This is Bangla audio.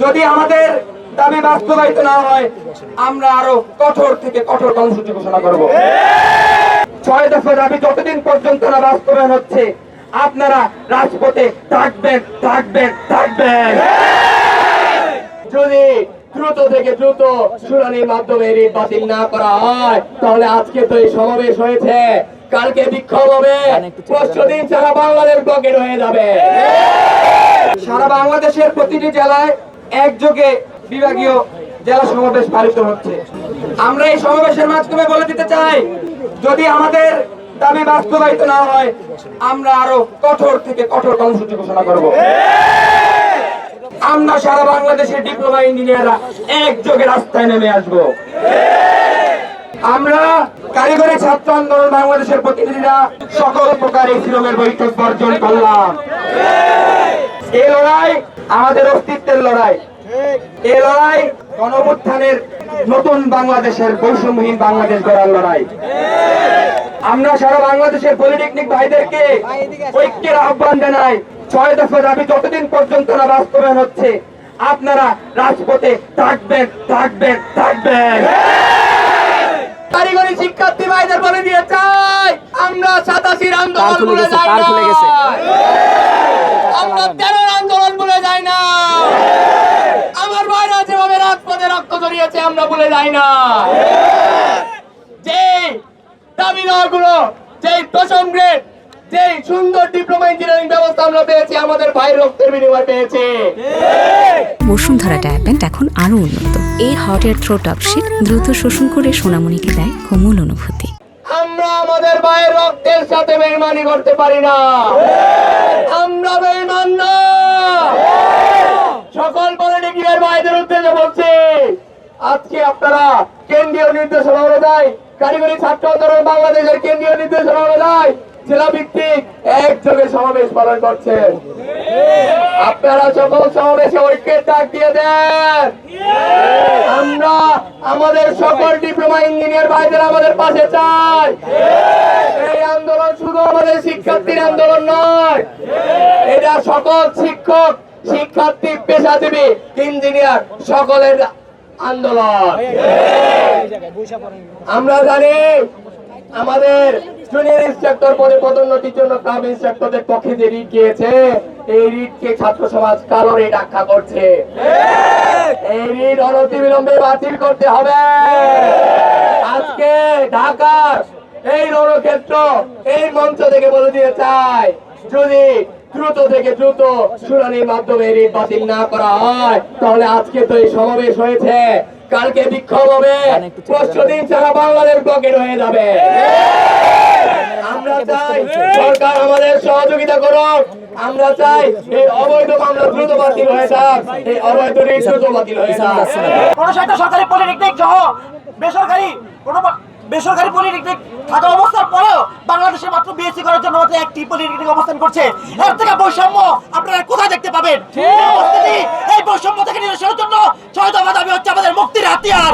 যদি আমাদের দাবি বাস্তবায়িত না হয় আমরা আরো কঠোর থেকে কঠোর কর্মসূচি ঘোষণা করব। 6 দফা দাবি যতদিন পর্যন্ত না বাস্তবায়ন হচ্ছে আপনারা রাজপথে থাকবেন থাকবেন থাকবেন। যদি দ্রুত থেকে দ্রুত শুনানির মাধ্যমে রিট বাতিল না করা হয় তাহলে আজকে তো এই সমাবেশ হয়েছে, কালকে বিক্ষোভ হবে, পরশুদিন সারা বাংলাদেশ ব্লকেড হয়ে যাবে। সারা বাংলাদেশের প্রতিটি জেলায় একযোগে বিভাগীয় জেলা সমাবেশ পালিত হচ্ছে। আমরা এই সমাবেশের মাধ্যমে বলে দিতে চাই যদি আমাদের দাবি বাস্তবায়িত না হয় আমরা আরো কঠোর থেকে কঠোর কর্মসূচি ঘোষণা করব। আমরা সারা বাংলাদেশের ডিপ্লোমা ইঞ্জিনিয়াররা একযোগে রাস্তায় নেমে আসব। আমরা কারিগরি ছাত্র আন্দোলন বাংলাদেশের প্রতিনিধিরা সকল প্রকার এই শিলংয়ের বৈঠক বর্জন করলাম। এই লড়াই আমাদের অস্তিত্বের লড়াই, এই লড়াই গণঅভ্যুত্থানের নতুন বাংলাদেশের বৈষম্যহীন বাংলাদেশ গড়ার লড়াই। আমরা সারা বাংলাদেশের পলিটেকনিক ভাইদেরকে ঐক্যের আহ্বান জানাই। 6 দফা দাবি যতদিন পর্যন্ত না বাস্তবায়ন হচ্ছে আপনারা রাজপথে থাকবেন থাকবেন থাকবেন। কারিগরি শিক্ষার্থী ভাইদের বলে দিয়ে চাই আমরা 87 আন্দোলন ভুলে যাই না, আমরা 13 আন্দোলন ভুলে যাই না, আমার ভাইরা যেভাবে রাজপথে রক্ত ঝরিয়েছে আমরা ভুলে যাই না। যে দাবি গুলো, যে দশম গ্রেড, যে সুন্দর ডিপ্লোমা ইঞ্জিনিয়ারিং ব্যবস্থা আমরা পেয়েছি আমাদের ভাইয়ের রক্তের বিনিময়ে পেয়েছি। বসুন্ধরা ডায়াপেন্ট এখন আরো উন্নত। এই hot air through top sheet দ্রুত শোষণ করে সোনামণিকে দেয় কোমল অনুভূতি। আমরা আমাদের ভাইয়ের রক্তের সাথে বেইমানি করতে পারি না, আমরা বেইমান না। সকল পলিটিক্যাল ভাইদের উদ্দেশ্যে বলছি আজকে আপনারা কেন্দ্রীয় নির্দেশনা অনুযায়ী কারিগরি ছাত্র আন্দোলন বাংলাদেশের কেন্দ্রীয় নির্দেশনা অনুযায়ী জেলা ভিত্তিক একযোগে সমাবেশ পালন করছেন। আপনারা সকল সমাবেশে ঐক্যের ডাক দিয়ে দেন। আমরা আমাদের সকল ডিপ্লোমা ইঞ্জিনিয়ার ভাইদের আমাদের পাশে চাই। এই আন্দোলন শুধু আমাদের শিক্ষার্থীর আন্দোলন নয়, এটা সকল শিক্ষক, শিক্ষার্থী, পেশাজীবী, ইঞ্জিনিয়ার সকলের আন্দোলন। আমরা জানি আমাদের জুনিয়র ইন্সট্রাক্টর পদে পদোন্নতির জন্য ক্লাব ইন্সট্রাক্টরদের পক্ষে যে রিট গিয়েছে এই রিটকে ছাত্র সমাজ কালো রিট আখ্যা করছে। এই রিট অনতিবিলম্বে বাতিল করতে হবে। আজকে ঢাকার এই রণক্ষেত্র এই মঞ্চ থেকে বলে দিয়ে চাই যদি দ্রুত থেকে দ্রুত শুনানির মাধ্যমে রিট বাতিল না করা হয় তাহলে আজকে তো এই সমাবেশ হয়েছে, কালকে বিক্ষোভ হবে, পরশুদিন সারা বাংলাদেশ ব্লকেড হয়ে যাবে। আমরা চাই সরকার আমাদের সহযোগিতা করুক। আমরা চাই এই অবৈধ মামলা দ্রুত বাতিল হয়ে যাক, এই অবৈধ রিট দ্রুত বাতিল হয়ে যাক। কোন সরকারি পলিটেকনিক সহ বেসরকারি পলিটেকনিক থাকা অবস্থার পরেও বাংলাদেশে মাত্র বিএসসি করার জন্য মাত্র একটি পলিটেকনিক অবস্থান করছে। এর থেকে বৈষম্য আপনারা কোথায় দেখতে পাবেন? এই বৈষম্য থেকে নিরসনের জন্য 6 দফা দাবি হচ্ছে আমাদের মুক্তির হাতিয়ার।